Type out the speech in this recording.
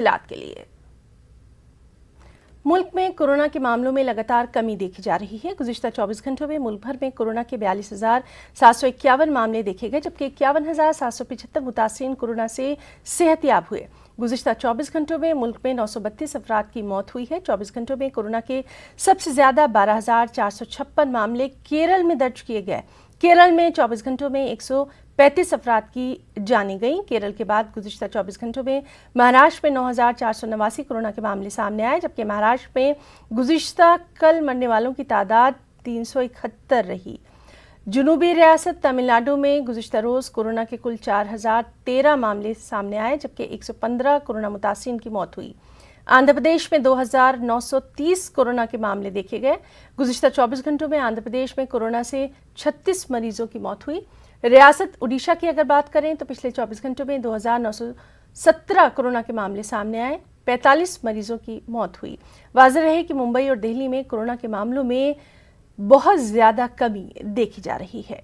इलाज के लिए। मुल्क में कोरोना के मामलों में लगातार कमी देखी जा रही है। गुज़िश्ता 24 घंटों में मुल्क भर में कोरोना के 42,751 मामले देखे गए, जबकि 51,775 मुतासिरीन कोरोना से सेहतयाब हुए। गुज़िश्ता 24 घंटों में मुल्क में 932 अफराद की मौत हुई है। 24 घंटों में कोरोना के सबसे ज्यादा 12,456 मामले केरल में दर्ज किए गए। केरल में 24 घंटों में 135 अफराद की जानें गईं। केरल के बाद गुज़िश्ता 24 घंटों में महाराष्ट्र में 9,489 कोरोना के मामले सामने आए, जबकि महाराष्ट्र में गुज़िश्ता कल मरने वालों की तादाद 371 रही। जुनूबी रियासत तमिलनाडु में गुज़िश्ता रोज कोरोना के कुल 4,013 मामले सामने आए, जबकि 115 कोरोना मुतासिरीन की मौत हुई। आंध्र प्रदेश में 2,930 कोरोना के मामले देखे गए। गुज़िश्ता 24 घंटों में आंध्र प्रदेश में कोरोना से 36 मरीजों की मौत हुई। रियासत उड़ीसा की अगर बात करें तो पिछले 24 घंटों में 2,917 कोरोना के मामले सामने आए, 45 मरीजों की मौत हुई। वाज़ेह रहे कि मुंबई और दिल्ली में कोरोना के मामलों में बहुत ज़्यादा कमी देखी जा रही है।